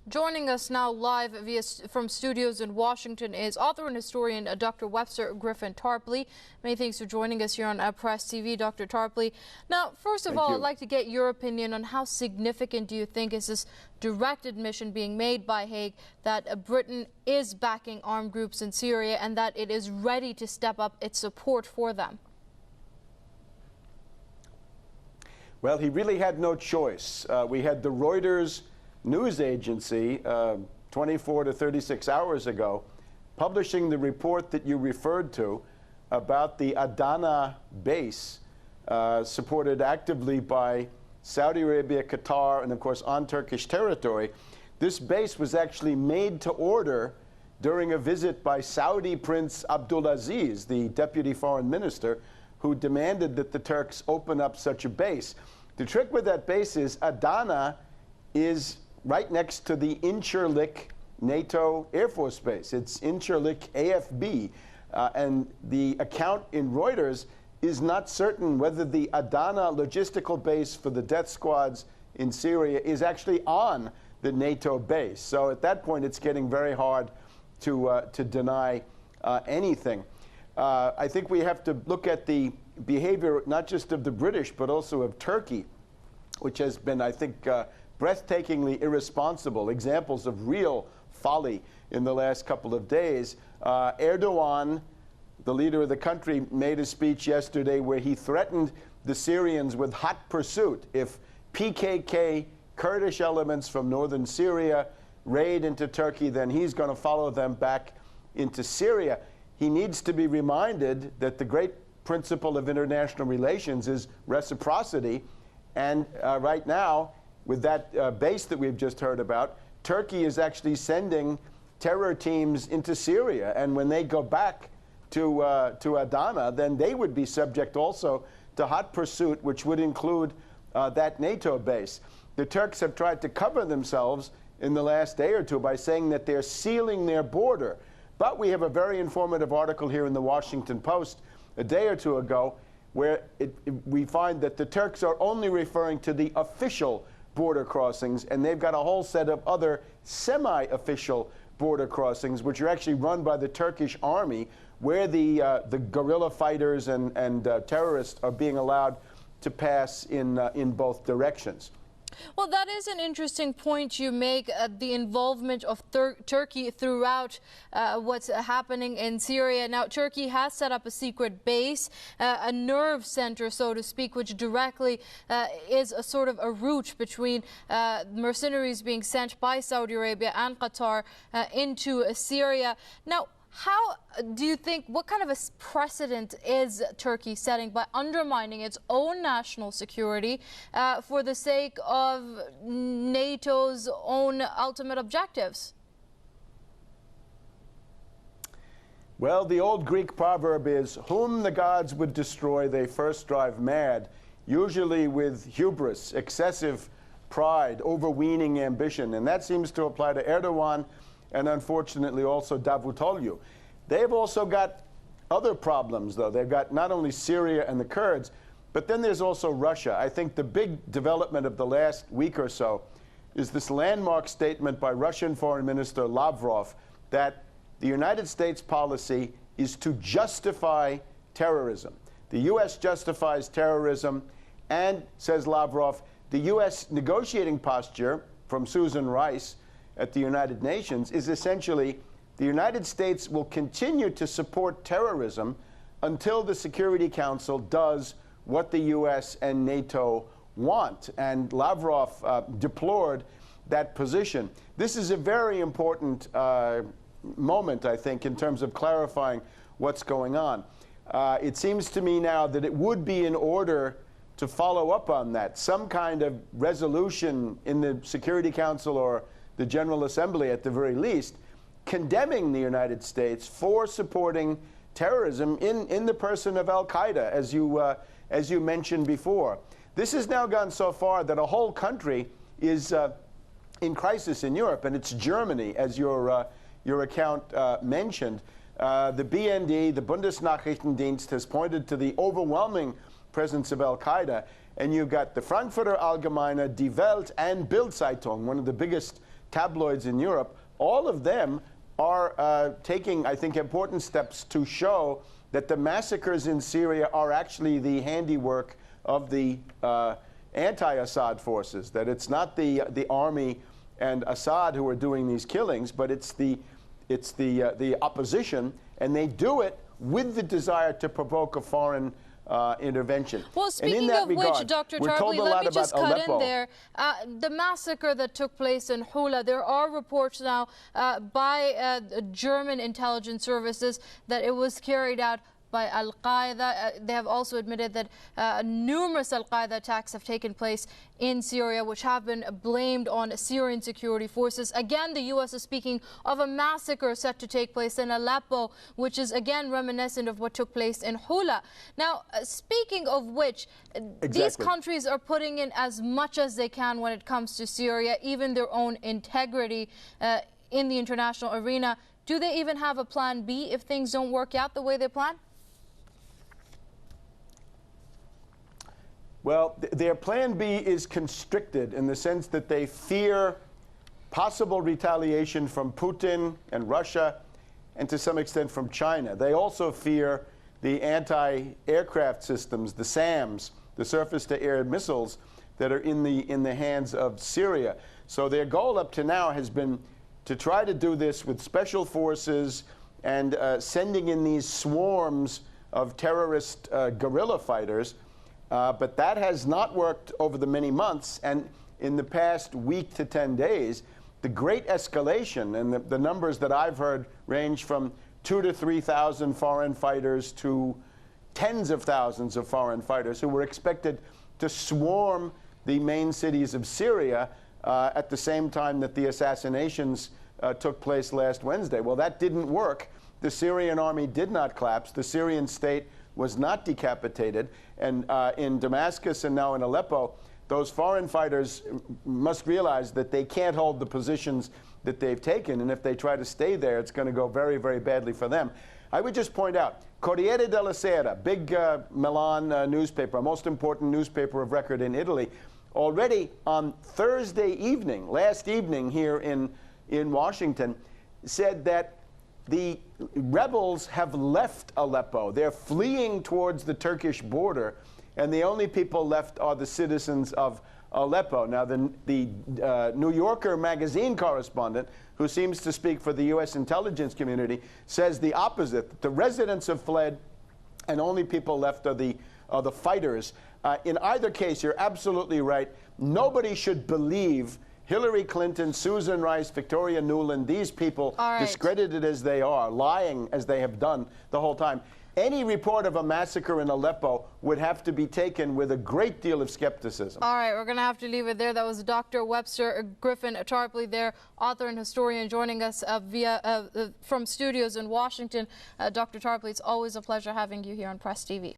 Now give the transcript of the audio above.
Joining us now live from studios in Washington is author and historian Dr. Webster Tarpley. Many thanks for joining us here on Press TV, Dr. Tarpley. Now, first of all, I'd like to get your opinion on how significant do you think is this direct admission being made by Hague that Britain is backing armed groups in Syria and that it is ready to step up its support for them? Well, he really had no choice. We had the Reuters news agency 24 to 36 hours ago publishing the report that you referred to about the Adana base supported actively by Saudi Arabia, Qatar, and of course on Turkish territory. This base was actually made to order during a visit by Saudi Prince Abdulaziz, the deputy foreign minister, who demanded that the Turks open up such a base. The trick with that base is Adana is right next to the Incirlik NATO Air Force Base. It's Incirlik AFB. And the account in Reuters is not certain whether the Adana logistical base for the death squads in Syria is actually on the NATO base. So at that point, it's getting very hard to deny anything. I think we have to look at the behavior not just of the British, but also of Turkey, which has been, I think, breathtakingly irresponsible, examples of real folly in the last couple of days. Erdogan, the leader of the country, made a speech yesterday where he threatened the Syrians with hot pursuit if PKK Kurdish elements from northern Syria raid into Turkey, then he's going to follow them back into Syria. He needs to be reminded that the great principle of international relations is reciprocity. And right now, with that base that we've just heard about, Turkey is actually sending terror teams into Syria. And when they go back to Adana, then they would be subject also to hot pursuit, which would include that NATO base. The Turks have tried to cover themselves in the last day or two by saying that they're sealing their border. But we have a very informative article here in the Washington Post a day or two ago where we find that the Turks are only referring to the official border crossings, and they've got a whole set of other semi-official border crossings, which are actually run by the Turkish army, where the guerrilla fighters and terrorists are being allowed to pass in both directions. Well, that is an interesting point you make, the involvement of Turkey throughout what's happening in Syria. Now, Turkey has set up a secret base, a nerve center, so to speak, which directly is a sort of a route between mercenaries being sent by Saudi Arabia and Qatar into Syria. Now, how do you think, what kind of a precedent is Turkey setting by undermining its own national security for the sake of NATO's own ultimate objectives? Well, the old Greek proverb is, whom the gods would destroy, they first drive mad, usually with hubris, excessive pride, overweening ambition. And that seems to apply to Erdogan and unfortunately also Davutoglu. They've also got other problems, though. They've got not only Syria and the Kurds, but then there's also Russia. I think the big development of the last week or so is this landmark statement by Russian Foreign Minister Lavrov that the United States policy is to justify terrorism. The U.S. justifies terrorism, and, says Lavrov, the U.S. negotiating posture from Susan Rice at the United Nations is essentially the United States will continue to support terrorism until the Security Council does what the U.S. and NATO want. And Lavrov deplored that position. This is a very important moment, I think, in terms of clarifying what's going on. It seems to me now that it would be in order to follow up on that, some kind of resolution in the Security Council or the General Assembly at the very least, condemning the United States for supporting terrorism in the person of al-Qaeda, as you mentioned before. This has now gone so far that a whole country is in crisis in Europe, and it's Germany, as your account mentioned. The BND, the Bundesnachrichtendienst, has pointed to the overwhelming presence of al-Qaeda, and you've got the Frankfurter Allgemeine, Die Welt, and Bild-Zeitung, one of the biggest tabloids in Europe, all of them are taking, I think, important steps to show that the massacres in Syria are actually the handiwork of the anti-Assad forces, that it's not the army and Assad who are doing these killings, but it's the opposition, and they do it with the desire to provoke a foreign intervention. Well, speaking of which, Dr. Tarpley, let me just cut in there. The massacre that took place in Hula, there are reports now by German intelligence services that it was carried out by Al-Qaeda. They have also admitted that numerous Al-Qaeda attacks have taken place in Syria, which have been blamed on Syrian security forces. Again, the U.S. is speaking of a massacre set to take place in Aleppo, which is again reminiscent of what took place in Hula. Now, speaking of which, these countries are putting in as much as they can when it comes to Syria, even their own integrity in the international arena. Do they even have a plan B if things don't work out the way they plan? Well, their plan B is constricted in the sense that they fear possible retaliation from Putin and Russia, and to some extent from China. They also fear the anti-aircraft systems, the SAMs, the surface-to-air missiles that are in the hands of Syria. So their goal up to now has been to try to do this with special forces and sending in these swarms of terrorist guerrilla fighters. But that has not worked over the many months, and in the past week to 10 days, the great escalation, and the numbers that I've heard range from 2,000 to 3,000 foreign fighters to tens of thousands of foreign fighters who were expected to swarm the main cities of Syria at the same time that the assassinations took place last Wednesday. Well, that didn't work. The Syrian army did not collapse. The Syrian state was not decapitated. And in Damascus and now in Aleppo, those foreign fighters must realize that they can't hold the positions that they've taken. And if they try to stay there, it's going to go very, very badly for them. I would just point out, Corriere della Sera, big Milan newspaper, most important newspaper of record in Italy, already on Thursday evening, last evening here in Washington, said that the rebels have left Aleppo. They're fleeing towards the Turkish border, and the only people left are the citizens of Aleppo. Now, the New Yorker magazine correspondent, who seems to speak for the U.S. intelligence community, says the opposite. The residents have fled, and only people left are the fighters. In either case, you're absolutely right. Nobody should believe Hillary Clinton, Susan Rice, Victoria Nuland, these people, discredited as they are, lying as they have done the whole time. Any report of a massacre in Aleppo would have to be taken with a great deal of skepticism. All right, we're going to have to leave it there. That was Dr. Webster Tarpley there, author and historian, joining us from studios in Washington. Dr. Tarpley, it's always a pleasure having you here on Press TV.